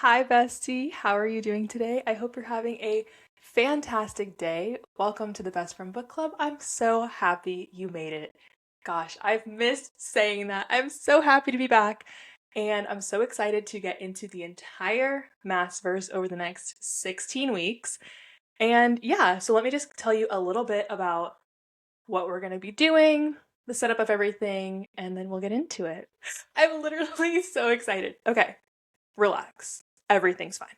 Hi, bestie. How are you doing today? I hope you're having a fantastic day. Welcome to the Best Friend Book Club. I'm so happy you made it. Gosh, I've missed saying that. I'm so happy to be back, and I'm so excited to get into the entire Massverse over the next 16 weeks. And yeah, so let me just tell you a little bit about what we're going to be doing, the setup of everything, and then we'll get into it. I'm literally so excited. Okay, relax. Everything's fine.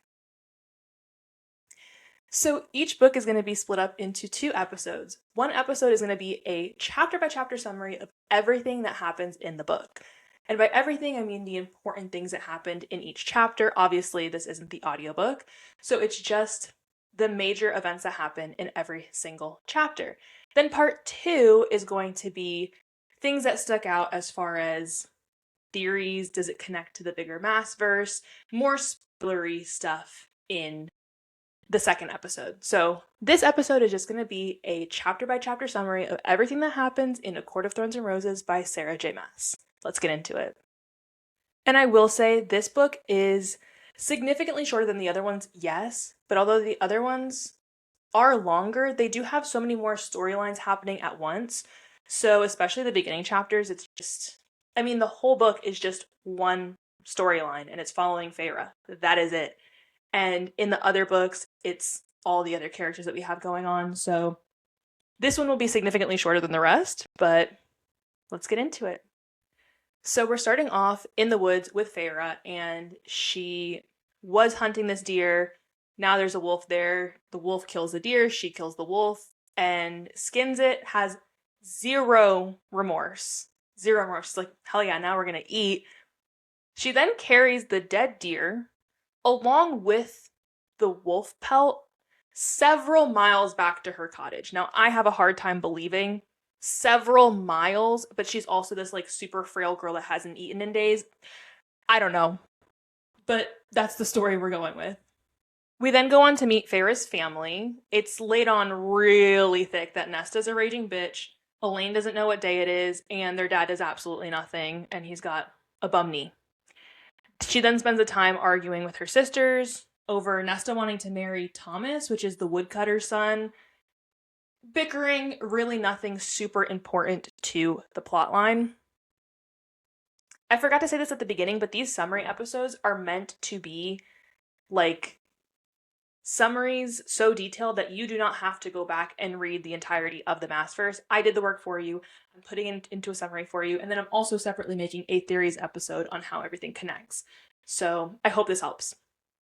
So each book is going to be split up into two episodes. One episode is going to be a chapter by chapter summary of everything that happens in the book. And by everything, I mean the important things that happened in each chapter. Obviously, this isn't the audiobook, so it's just the major events that happen in every single chapter. Then part two is going to be things that stuck out as far as theories. Does it connect to the bigger Massverse? More spoilery stuff in the second episode. So this episode is just going to be a chapter by chapter summary of everything that happens in A Court of Thorns and Roses by Sarah J. Maas. Let's get into it. And I will say this book is significantly shorter than the other ones, yes, but although the other ones are longer, they do have so many more storylines happening at once. So especially the beginning chapters, it's just, I mean, the whole book is just one storyline and it's following Feyre. That is it. And in the other books, it's all the other characters that we have going on. So this one will be significantly shorter than the rest, but let's get into it. So we're starting off in the woods with Feyre, and she was hunting this deer. Now there's a wolf there. The wolf kills the deer, she kills the wolf, and skins it, has zero remorse. Zero remorse. She's like, hell yeah, now we're gonna eat. She then carries the dead deer along with the wolf pelt several miles back to her cottage. Now, I have a hard time believing several miles, but she's also this like super frail girl that hasn't eaten in days. I don't know, but that's the story we're going with. We then go on to meet Feyre's family. It's laid on really thick that Nesta's a raging bitch, Elaine doesn't know what day it is, and their dad does absolutely nothing, and he's got a bum knee. She then spends the time arguing with her sisters over Nesta wanting to marry Thomas, which is the woodcutter's son. Bickering, really nothing super important to the plotline. I forgot to say this at the beginning, but these summary episodes are meant to be like summaries so detailed that you do not have to go back and read the entirety of the Massverse. I did the work for you. I'm putting it into a summary for you, and then I'm also separately making a theories episode on how everything connects. So I hope this helps.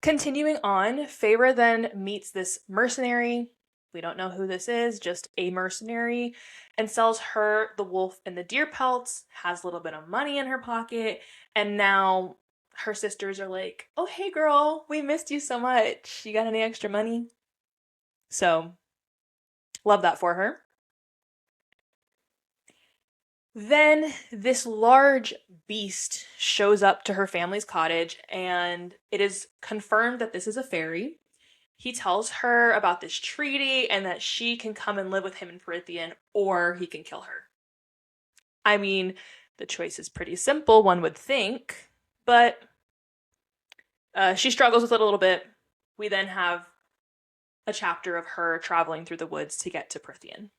Continuing on, Feyre then meets this mercenary. We don't know who this is, just a mercenary, and sells her the wolf and the deer pelts, has a little bit of money in her pocket, and now her sisters are like, oh, hey girl, we missed you so much. You got any extra money? So, love that for her. Then this large beast shows up to her family's cottage, and it is confirmed that this is a fairy. He tells her about this treaty and that she can come and live with him in Prythian, or he can kill her. I mean, the choice is pretty simple, one would think, but she struggles with it a little bit. We then have a chapter of her traveling through the woods to get to Prythian.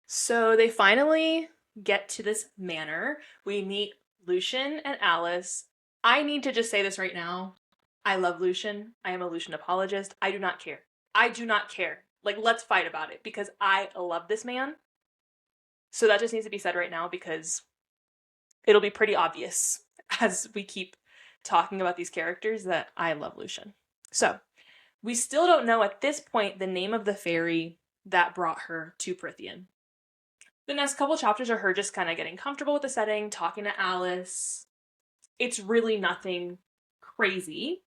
So they finally get to this manor. We meet Lucian and Alice. I need to just say this right now. I love Lucian. I am a Lucian apologist. I do not care. I do not care. Like, let's fight about it because I love this man. So that just needs to be said right now because it'll be pretty obvious as we keep talking about these characters that I love Lucian. So we still don't know at this point the name of the fairy that brought her to Prythian. The next couple chapters are her just kind of getting comfortable with the setting, talking to Alice. It's really nothing crazy.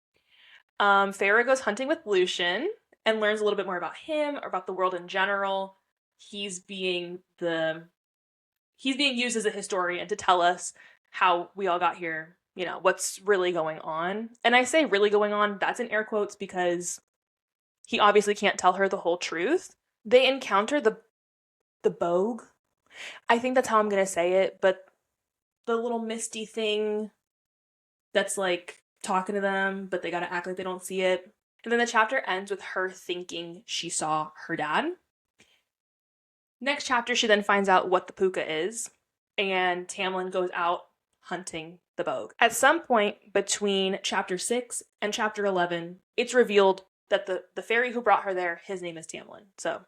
Feyre goes hunting with Lucian and learns a little bit more about him, or about the world in general. He's being used as a historian to tell us how we all got here, you know, what's really going on. And I say really going on, that's in air quotes because he obviously can't tell her the whole truth. They encounter the Bogue. I think that's how I'm going to say it, but the little misty thing that's like talking to them, but they gotta act like they don't see it. And then the chapter ends with her thinking she saw her dad. Next chapter, she then finds out what the puka is, and Tamlin goes out hunting the bogue. At some point between chapter 6 and chapter 11, it's revealed that the fairy who brought her there, his name is Tamlin. So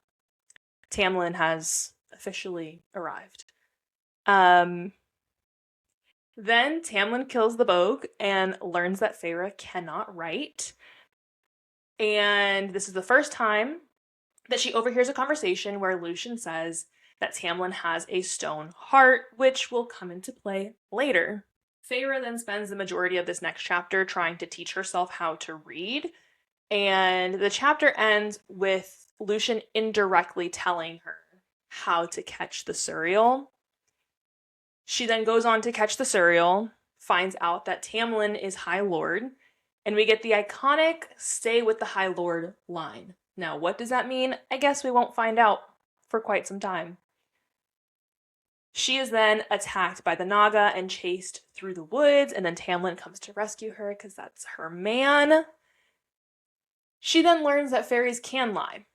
Tamlin has officially arrived. Then Tamlin kills the bogue and learns that Feyre cannot write. And this is the first time that she overhears a conversation where Lucien says that Tamlin has a stone heart, which will come into play later. Feyre then spends the majority of this next chapter trying to teach herself how to read, and the chapter ends with Lucien indirectly telling her how to catch the Suriel. She then goes on to catch the Suriel, finds out that Tamlin is High Lord, and we get the iconic "stay with the High Lord" line. Now, what does that mean? I guess we won't find out for quite some time. She is then attacked by the Naga and chased through the woods, and then Tamlin comes to rescue her because that's her man. She then learns that fairies can lie,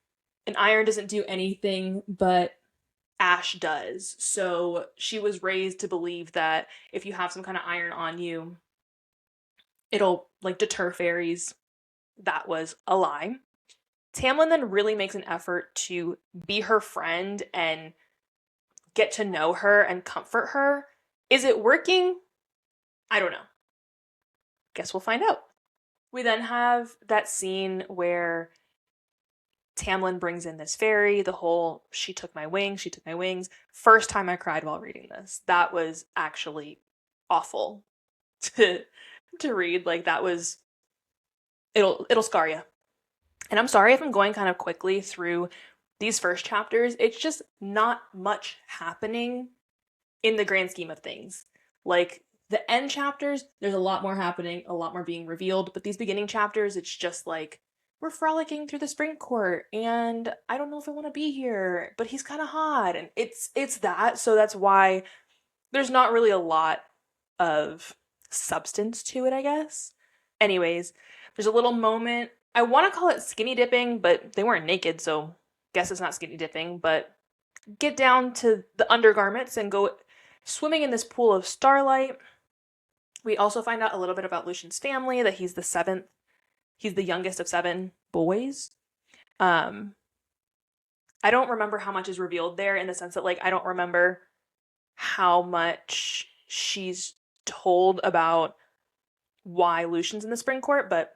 and iron doesn't do anything, but ash does. So she was raised to believe that if you have some kind of iron on you, it'll like deter fairies. That was a lie. Tamlin then really makes an effort to be her friend and get to know her and comfort her. Is it working? I don't know. Guess we'll find out. We then have that scene where Tamlin brings in this fairy, the whole she took my wings, she took my wings. First time I cried while reading this. That was actually awful to read. Like that was it'll scar you. And I'm sorry if I'm going kind of quickly through these first chapters. It's just not much happening in the grand scheme of things. Like the end chapters, there's a lot more happening, a lot more being revealed, but these beginning chapters, it's just like we're frolicking through the spring court and I don't know if I want to be here, but he's kind of hot, and it's that. So that's why there's not really a lot of substance to it, I guess. Anyways, there's a little moment. I want to call it skinny dipping, but they weren't naked, so guess it's not skinny dipping, but get down to the undergarments and go swimming in this pool of starlight. We also find out a little bit about Lucien's family, that he's the seventh. He's the youngest of 7 boys. I don't remember how much is revealed there, in the sense that like I don't remember how much she's told about why Lucien's in the spring court, but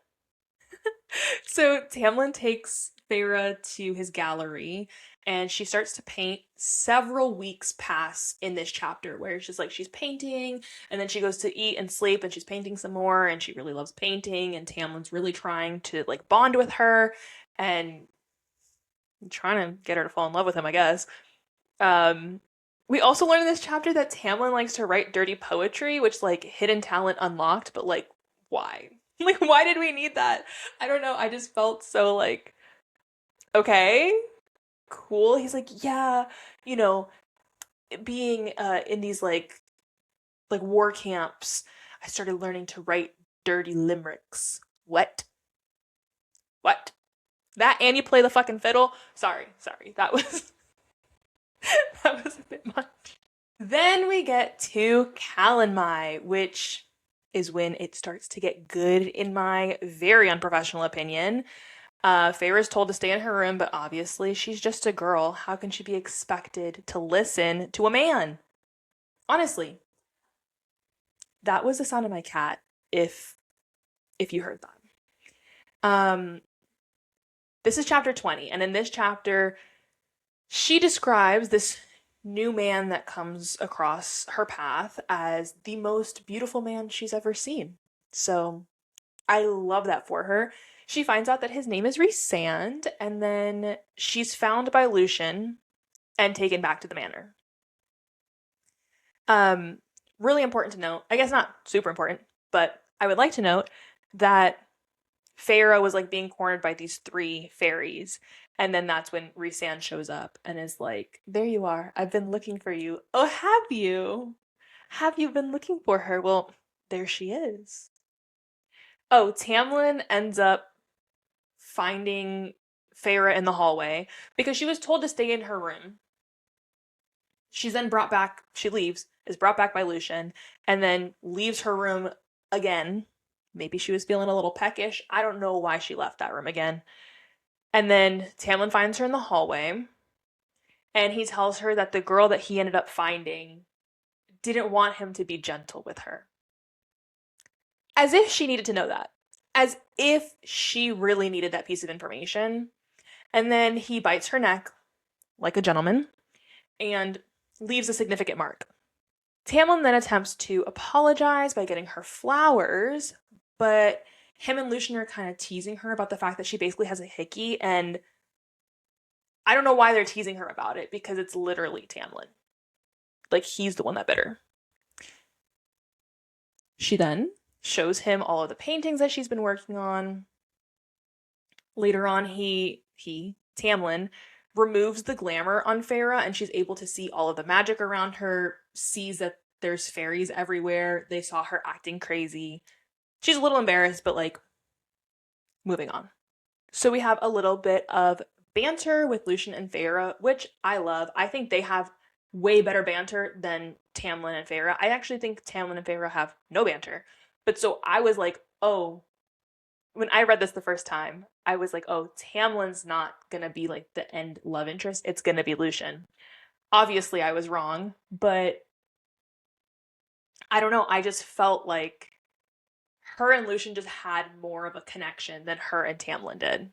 so Tamlin takes Feyre to his gallery and she starts to paint. Several weeks pass in this chapter where it's just like she's painting and then she goes to eat and sleep and she's painting some more, and she really loves painting, and Tamlin's really trying to like bond with her and trying to get her to fall in love with him, I guess. We also learn in this chapter that Tamlin likes to write dirty poetry, which like hidden talent unlocked, but like why? Like why did we need that? I don't know. I just felt so like okay, cool. He's like, yeah, you know, being in these like war camps, I started learning to write dirty limericks. What? What? That and you play the fucking fiddle? Sorry. That was that was a bit much. Then we get to Calanmai, which is when it starts to get good, in my very unprofessional opinion. Feyre's told to stay in her room, but obviously she's just a girl. How can she be expected to listen to a man? Honestly, that was the sound of my cat, if you heard that. This is chapter 20, and in this chapter, she describes this new man that comes across her path as the most beautiful man she's ever seen. So I love that for her. She finds out that his name is Rhysand, and then she's found by Lucien and taken back to the manor. Really important to note, I guess not super important, but I would like to note that Feyre was like being cornered by these 3 fairies, and then that's when Rhysand shows up and is like, there you are, I've been looking for you. Oh, have you? Have you been looking for her? Well, there she is. Oh, Tamlin ends up finding Feyre in the hallway because she was told to stay in her room. She's then brought back, she leaves, is brought back by Lucien, and then leaves her room again. Maybe she was feeling a little peckish. I don't know why she left that room again. And then Tamlin finds her in the hallway, and he tells her that the girl that he ended up finding didn't want him to be gentle with her. As if she needed to know that. As if she really needed that piece of information. And then he bites her neck like a gentleman and leaves a significant mark. Tamlin then attempts to apologize by getting her flowers, but him and Lucien are kind of teasing her about the fact that she basically has a hickey, and I don't know why they're teasing her about it, because it's literally Tamlin. Like, he's the one that bit her. She then shows him all of the paintings that she's been working on. Later on, Tamlin, removes the glamour on Feyre, and she's able to see all of the magic around her, sees that there's fairies everywhere. They saw her acting crazy. She's a little embarrassed, but like, moving on. So we have a little bit of banter with Lucien and Feyre, which I love. I think they have way better banter than Tamlin and Feyre. I actually think Tamlin and Feyre have no banter. But so I was like, oh, when I read this the first time, I was like, oh, Tamlin's not gonna be like the end love interest. It's gonna be Lucien. Obviously, I was wrong, but I don't know. I just felt like her and Lucien just had more of a connection than her and Tamlin did.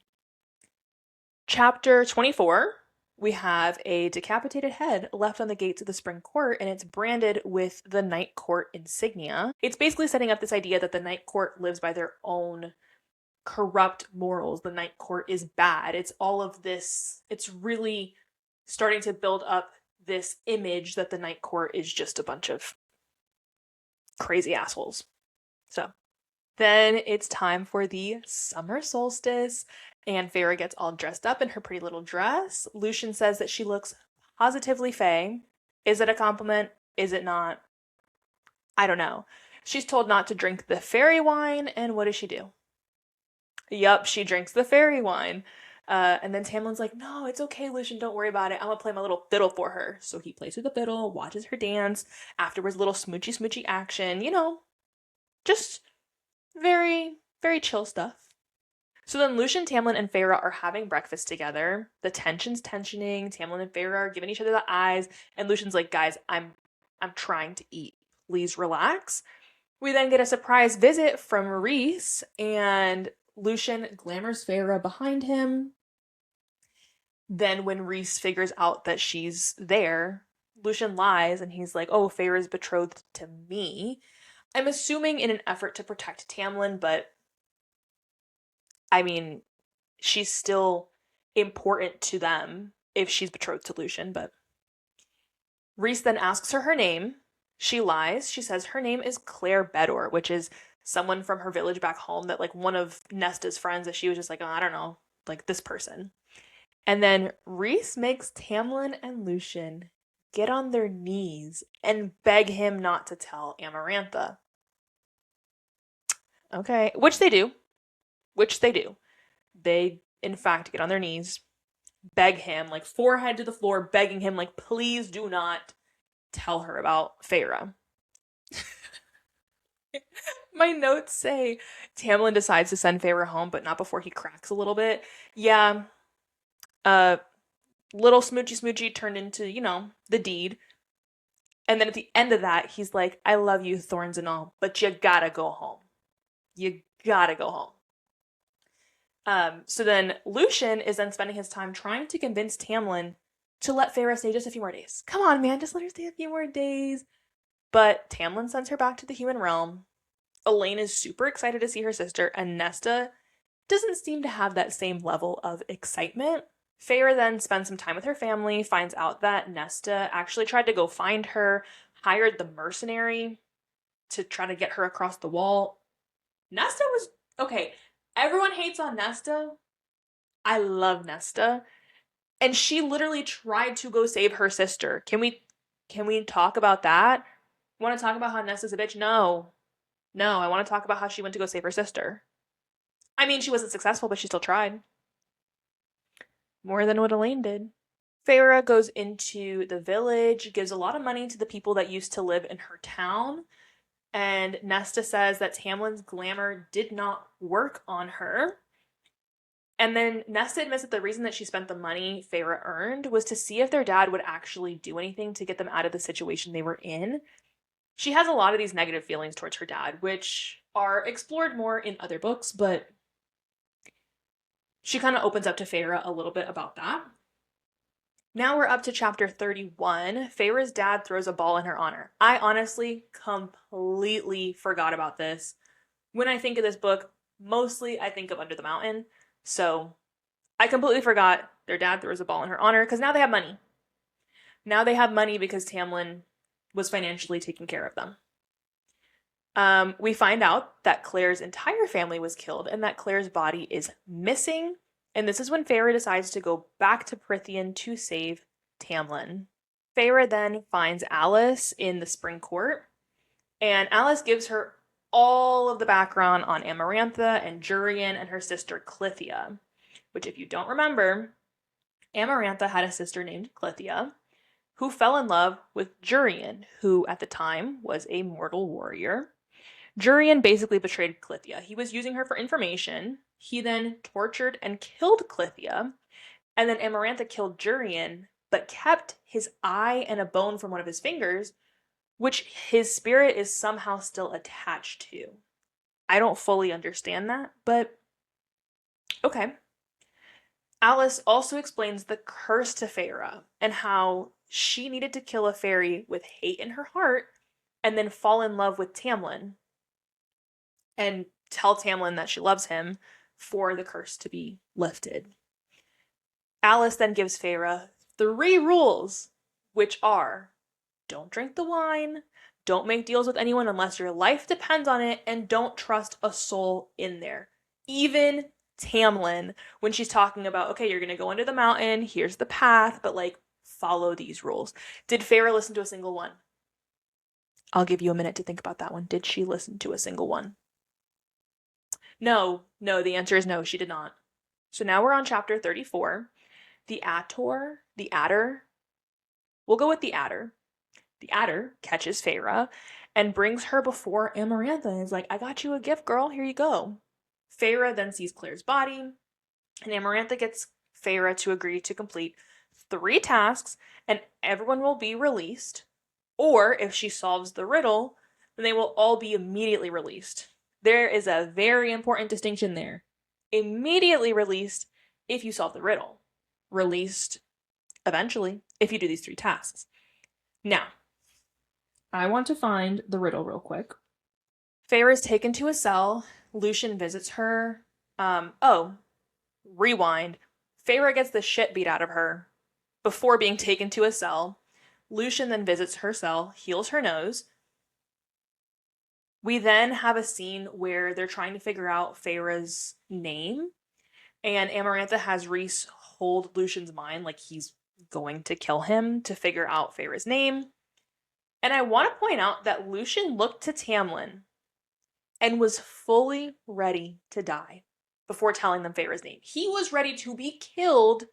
Chapter 24, we have a decapitated head left on the gates of the Spring Court, and it's branded with the Night Court insignia. It's basically setting up this idea that the Night Court lives by their own corrupt morals. The Night Court is bad. It's all of this. It's really starting to build up this image that the Night Court is just a bunch of crazy assholes. So then it's time for the summer solstice, and Feyre gets all dressed up in her pretty little dress. Lucien says that she looks positively fae. Is it a compliment? Is it not? I don't know. She's told not to drink the fairy wine, and what does she do? Yup, she drinks the fairy wine. And then Tamlin's like, no, it's okay, Lucien, don't worry about it. I'm gonna play my little fiddle for her. So he plays with the fiddle, watches her dance. Afterwards, little smoochy action. You know, just very, very chill stuff. So then Lucien, Tamlin, and Feyre are having breakfast together. The tension's tensioning. Tamlin and Feyre are giving each other the eyes. And Lucien's like, guys, I'm trying to eat. Please relax. We then get a surprise visit from Rhys, and Lucien glamours Feyre behind him. Then when Rhys figures out that she's there, Lucien lies, and he's like, oh, Feyre's betrothed to me. I'm assuming in an effort to protect Tamlin, but I mean, she's still important to them if she's betrothed to Lucien, but Rhys then asks her name. She lies. She says her name is Claire Bedor, which is someone from her village back home that, like, one of Nesta's friends that she was just like, oh, I don't know, like this person. And then Rhys makes Tamlin and Lucien get on their knees and beg him not to tell Amarantha. Okay, which they do. They, in fact, get on their knees, beg him, like forehead to the floor, begging him, like, please do not tell her about Feyre. My notes say Tamlin decides to send Feyre home, but not before he cracks a little bit. Yeah, little smoochy turned into, you know, the deed. And then at the end of that, he's like, I love you, Thorns and all, but you gotta go home. You gotta go home. So then Lucien is then spending his time trying to convince Tamlin to let Feyre stay just a few more days. Come on, man, just let her stay a few more days. But Tamlin sends her back to the human realm. Elaine is super excited to see her sister, and Nesta doesn't seem to have that same level of excitement. Feyre then spends some time with her family, finds out that Nesta actually tried to go find her, hired the mercenary to try to get her across the wall. Nesta was, okay, everyone hates on Nesta. I love Nesta. And she literally tried to go save her sister. Can we talk about that? Want to talk about how Nesta's a bitch? No. I want to talk about how she went to go save her sister. I mean, she wasn't successful, but she still tried. More than what Elaine did. Feyre goes into the village, gives a lot of money to the people that used to live in her town, and Nesta says that Tamlin's glamour did not work on her. And then Nesta admits that the reason that she spent the money Feyre earned was to see if their dad would actually do anything to get them out of the situation they were in. She has a lot of these negative feelings towards her dad, which are explored more in other books, but she kind of opens up to Feyre a little bit about that. Now we're up to chapter 31. Feyre's dad throws a ball in her honor. I honestly completely forgot about this. When I think of this book, mostly I think of Under the Mountain. So I completely forgot their dad throws a ball in her honor because now they have money. Now they have money because Tamlin was financially taking care of them. We find out that Claire's entire family was killed and that Claire's body is missing. And this is when Feyre decides to go back to Prythian to save Tamlin. Feyre then finds Alice in the Spring Court, and Alice gives her all of the background on Amarantha and Jurian and her sister Clythia, which, if you don't remember, Amarantha had a sister named Clythia who fell in love with Jurian, who at the time was a mortal warrior. Jurian basically betrayed Clythia. He was using her for information. He then tortured and killed Clythia, and then Amarantha killed Jurian, but kept his eye and a bone from one of his fingers, which his spirit is somehow still attached to. I don't fully understand that, but okay. Alice also explains the curse to Feyre and how she needed to kill a fairy with hate in her heart and then fall in love with Tamlin and tell Tamlin that she loves him for the curse to be lifted. Alice then gives Feyre 3 rules, which are: don't drink the wine, don't make deals with anyone unless your life depends on it, and don't trust a soul in there. Even Tamlin, when she's talking about, okay, you're going to go under the mountain, here's the path, but like, follow these rules. Did Feyre listen to a single one? I'll give you a minute to think about that one. Did she listen to a single one? No, the answer is no, she did not. So now we're on chapter 34. The Adder. We'll go with the Adder. The Adder catches Feyre and brings her before Amarantha and is like, I got you a gift, girl, here you go. Feyre then sees Claire's body, and Amarantha gets Feyre to agree to complete 3 tasks, and everyone will be released. Or if she solves the riddle, then they will all be immediately released. There is a very important distinction there. Immediately released if you solve the riddle. Released eventually if you do these 3 tasks. Now, I want to find the riddle real quick. Feyre is taken to a cell. Lucien visits her. Rewind. Feyre gets the shit beat out of her before being taken to a cell. Lucien then visits her cell, heals her nose. We then have a scene where they're trying to figure out Feyre's name, and Amarantha has Rhys hold Lucien's mind like he's going to kill him to figure out Feyre's name. And I want to point out that Lucien looked to Tamlin and was fully ready to die before telling them Feyre's name. He was ready to be killed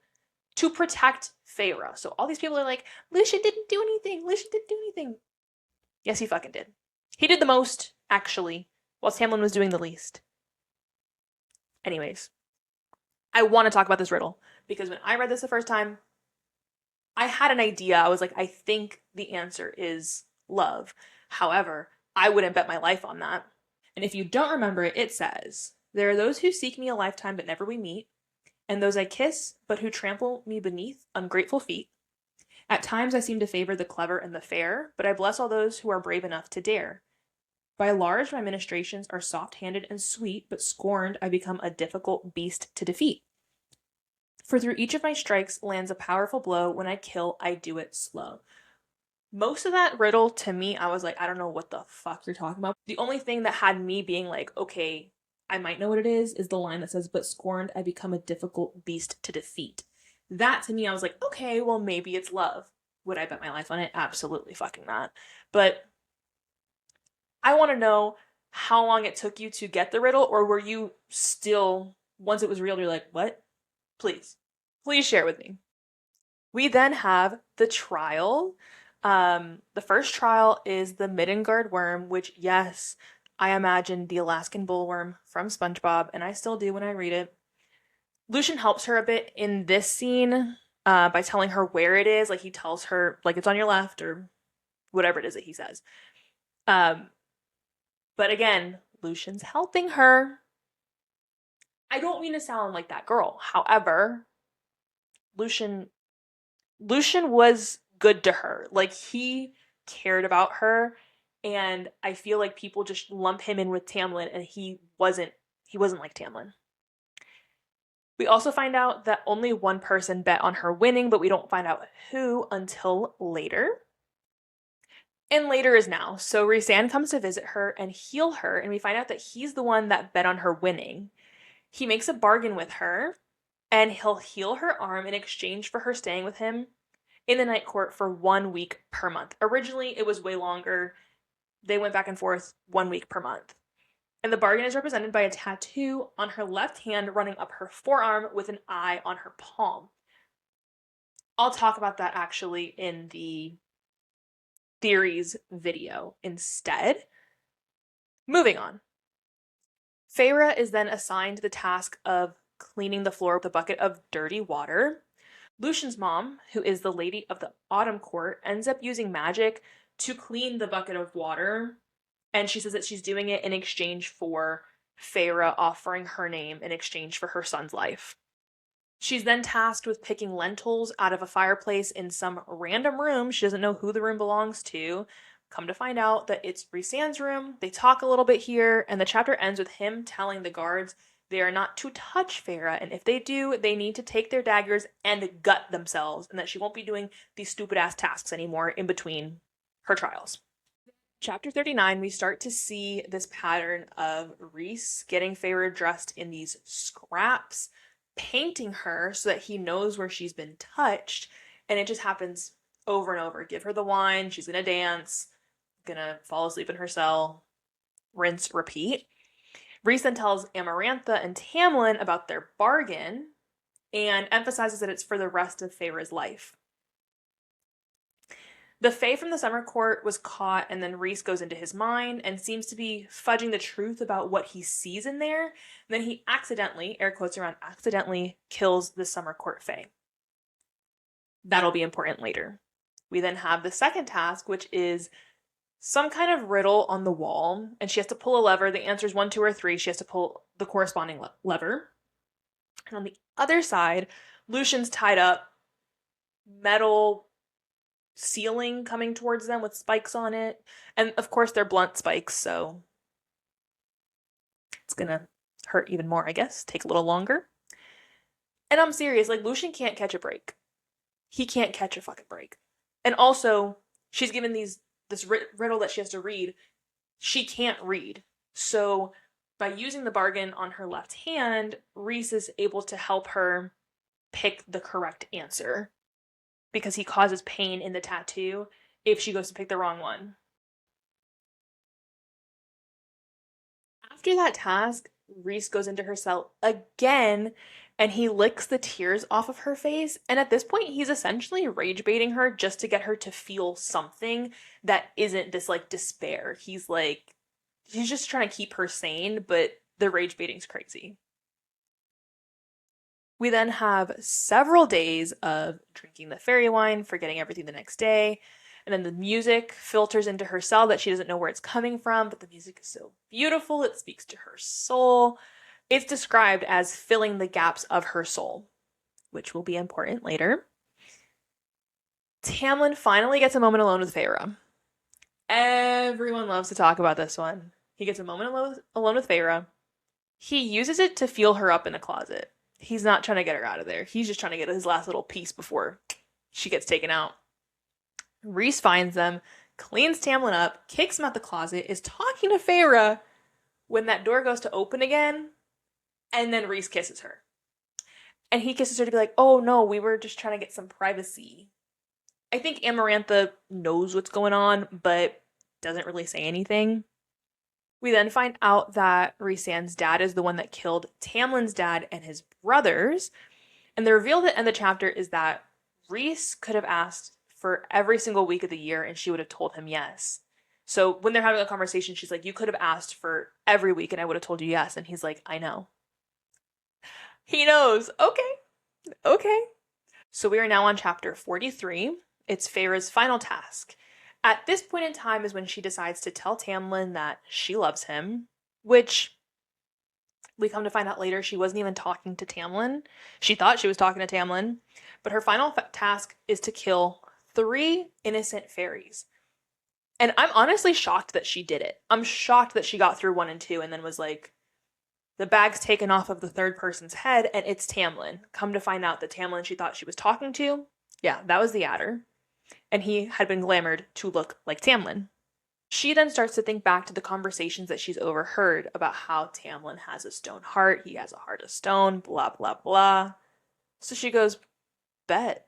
to protect Feyre. So all these people are like, Lucien didn't do anything. Lucien didn't do anything. Yes, he fucking did. He did the most, actually, while Tamlin was doing the least. Anyways, I want to talk about this riddle because when I read this the first time, I had an idea. I was like, I think the answer is love. However, I wouldn't bet my life on that. And if you don't remember it, it says, there are those who seek me a lifetime but never we meet, and those I kiss but who trample me beneath ungrateful feet. At times I seem to favor the clever and the fair, but I bless all those who are brave enough to dare. By large, my ministrations are soft-handed and sweet, but scorned I become a difficult beast to defeat. For through each of my strikes lands a powerful blow. When I kill, I do it slow. Most of that riddle, to me, I was like, I don't know what the fuck you're talking about. The only thing that had me being like, okay, I might know what it is the line that says, but scorned, I become a difficult beast to defeat. That, to me, I was like, okay, well, maybe it's love. Would I bet my life on it? Absolutely fucking not. But I want to know, how long it took you to get the riddle, or were you still, once it was real, you're like, what? Please, please share with me. We then have the trial. The first trial is the Middengard worm, which, yes, I imagine the Alaskan bullworm from SpongeBob, and I still do when I read it. Lucian helps her a bit in this scene by telling her where it is. Like, he tells her, like, it's on your left, or whatever it is that he says. But again, Lucian's helping her. I don't mean to sound like that girl. However, Lucian was good to her. Like, he cared about her, and I feel like people just lump him in with Tamlin, and he wasn't like Tamlin. We also find out that only one person bet on her winning, but we don't find out who until later. And later is now. So Rhysand comes to visit her and heal her, and we find out that he's the one that bet on her winning. He makes a bargain with her, and he'll heal her arm in exchange for her staying with him in the Night Court for 1 week per month. Originally, it was way longer. They went back and forth 1 week per month. And the bargain is represented by a tattoo on her left hand running up her forearm with an eye on her palm. I'll talk about that actually in the theories video instead. Moving on. Feyre is then assigned the task of cleaning the floor with a bucket of dirty water. Lucian's mom, who is the Lady of the Autumn Court, ends up using magic to clean the bucket of water, and she says that she's doing it in exchange for Feyre offering her name in exchange for her son's life. She's then tasked with picking lentils out of a fireplace in some random room. She doesn't know who the room belongs to. Come to find out that it's Rhysand's room. They talk a little bit here, and the chapter ends with him telling the guards they are not to touch Feyre, and if they do, they need to take their daggers and gut themselves, and that she won't be doing these stupid-ass tasks anymore in between her trials. Chapter 39, we start to see this pattern of Rhys getting Feyre dressed in these scraps, painting her so that he knows where she's been touched, and it just happens over and over. Give her the wine, she's gonna dance, gonna fall asleep in her cell, rinse, repeat. Rhys then tells Amarantha and Tamlin about their bargain and emphasizes that it's for the rest of Feyre's life. The Fae from the Summer Court was caught, and then Rhys goes into his mind and seems to be fudging the truth about what he sees in there. Then he accidentally, air quotes around accidentally, kills the Summer Court Fae. That'll be important later. We then have the second task, which is some kind of riddle on the wall, and she has to pull a lever. The answer is 1, 2, or 3. She has to pull the corresponding lever. And on the other side, Lucian's tied up, metal ceiling coming towards them with spikes on it. And of course, they're blunt spikes, so it's gonna hurt even more, I guess. Take a little longer. And I'm serious, like, Lucian can't catch a break. He can't catch a fucking break. And also, she's given this riddle that she has to read. She can't read. So by using the bargain on her left hand, Rhys is able to help her pick the correct answer, because he causes pain in the tattoo if she goes to pick the wrong one. After that task, Rhys goes into her cell again, and he licks the tears off of her face. And at this point, he's essentially rage baiting her just to get her to feel something that isn't this, like, despair. He's just trying to keep her sane, but the rage baiting's crazy. We then have several days of drinking the fairy wine, forgetting everything the next day, and then the music filters into her cell that she doesn't know where it's coming from, but the music is so beautiful, it speaks to her soul. It's described as filling the gaps of her soul, which will be important later. Tamlin finally gets a moment alone with Feyre. Everyone loves to talk about this one. He gets a moment alone with Feyre. He uses it to feel her up in the closet. He's not trying to get her out of there. He's just trying to get his last little piece before she gets taken out. Rhys finds them, cleans Tamlin up, kicks him out the closet, is talking to Feyre when that door goes to open again, and then Rhys kisses her. And he kisses her to be like, oh no, we were just trying to get some privacy. I think Amarantha knows what's going on, but doesn't really say anything. We then find out that Rhysand's dad is the one that killed Tamlin's dad and his brothers. And the reveal at the end of the chapter is that Rhys could have asked for every single week of the year and she would have told him yes. So when they're having a conversation, she's like, you could have asked for every week and I would have told you yes. And he's like, I know. He knows. Okay. Okay. So we are now on chapter 43. It's Feyre's final task. At this point in time is when she decides to tell Tamlin that she loves him, which we come to find out later she wasn't even talking to Tamlin. She thought she was talking to Tamlin, but her final task is to kill 3 innocent fairies. And I'm honestly shocked that she did it. I'm shocked that she got through 1 and 2 and then was like, the bag's taken off of the third person's head and it's Tamlin. Come to find out that Tamlin she thought she was talking to, yeah, that was the Adder. And he had been glamored to look like Tamlin. She then starts to think back to the conversations that she's overheard about how Tamlin has a stone heart, he has a heart of stone, blah, blah, blah. So she goes, bet,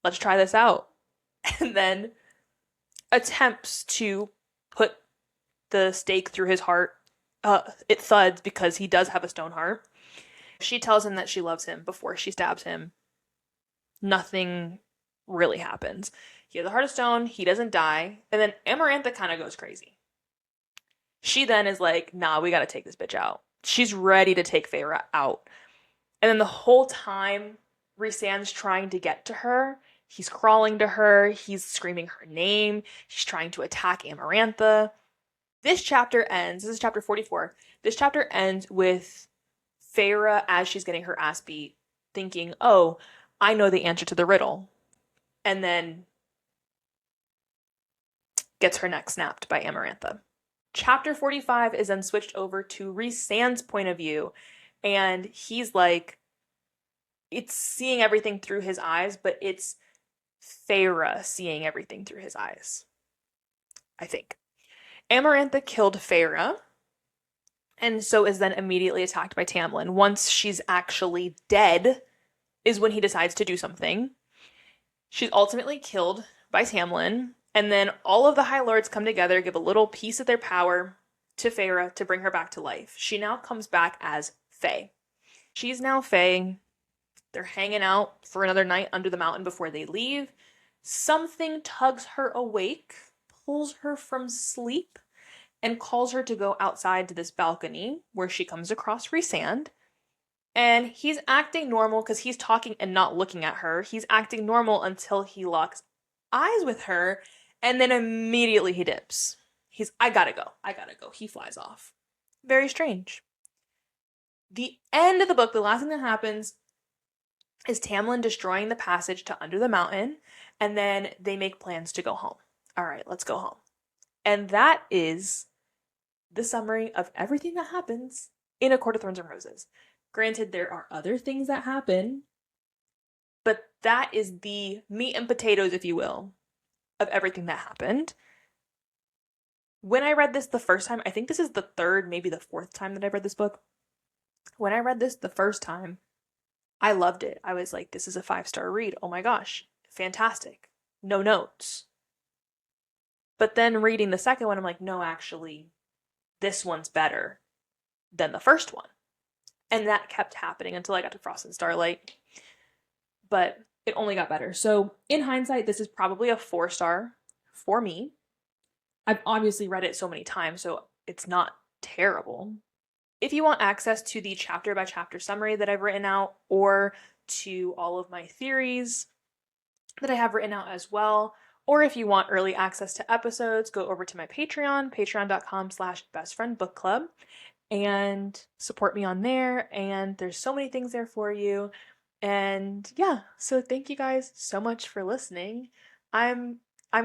let's try this out. And then attempts to put the stake through his heart. It thuds because he does have a stone heart. She tells him that she loves him before she stabs him. Nothing really happens. He has a heart of stone, he doesn't die, and then Amarantha kind of goes crazy. She then is like, nah, we gotta take this bitch out. She's ready to take Feyre out. And then the whole time, Rhysand's trying to get to her. He's crawling to her, he's screaming her name, he's trying to attack Amarantha. This chapter ends, this is chapter 44, this chapter ends with Feyre, as she's getting her ass beat, thinking, oh, I know the answer to the riddle. And then gets her neck snapped by Amarantha. Chapter 45 is then switched over to Rhysand's point of view, and he's like, it's seeing everything through his eyes, but it's Feyre seeing everything through his eyes, I think. Amarantha killed Feyre, and so is then immediately attacked by Tamlin. Once she's actually dead is when he decides to do something. She's ultimately killed by Tamlin, and then all of the High Lords come together, give a little piece of their power to Feyre to bring her back to life. She now comes back as Fae. She's now Fae. They're hanging out for another night under the mountain before they leave. Something tugs her awake, pulls her from sleep, and calls her to go outside to this balcony where she comes across Rhysand. And he's acting normal because he's talking and not looking at her. He's acting normal until he locks eyes with her, and then immediately he dips. I gotta go. He flies off. Very strange. The end of the book, the last thing that happens is Tamlin destroying the passage to Under the Mountain, and then they make plans to go home. All right, let's go home. And that is the summary of everything that happens in A Court of Thorns and Roses. Granted, there are other things that happen, but that is the meat and potatoes, if you will, of everything that happened. When I read this the first time, I think this is the 3rd, maybe the 4th time that I've read this book. When I read this the first time, I loved it. I was like, this is a 5-star read. Oh my gosh, fantastic. No notes. But then reading the second one, I'm like, no, actually, this one's better than the first one. And that kept happening until I got to Frost and Starlight. But it only got better. So in hindsight, this is probably a 4-star for me. I've obviously read it so many times, so it's not terrible. If you want access to the chapter by chapter summary that I've written out, or to all of my theories that I have written out as well, or if you want early access to episodes, go over to my Patreon, patreon.com/bestfriendbookclub, and support me on there. And there's so many things there for you. And yeah, so thank you guys so much for listening. I'm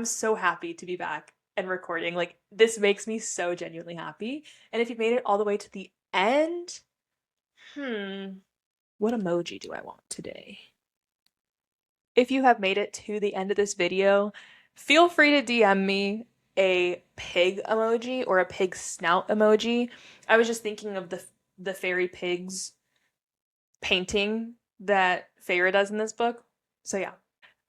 so happy to be back and recording. Like, this makes me so genuinely happy. And if you've made it all the way to the end, what emoji do I want today? If you have made it to the end of this video, feel free to DM me a pig emoji or a pig snout emoji. I was just thinking of the fairy pigs painting that Feyre does in this book. So yeah.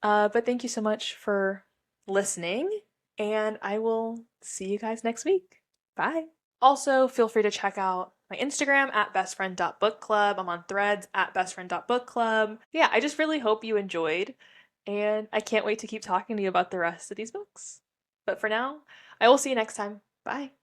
But thank you so much for listening, and I will see you guys next week. Bye. Also, feel free to check out my Instagram at bestfriend.bookclub. I'm on Threads at bestfriend.bookclub. Yeah, I just really hope you enjoyed, and I can't wait to keep talking to you about the rest of these books. But for now, I will see you next time. Bye.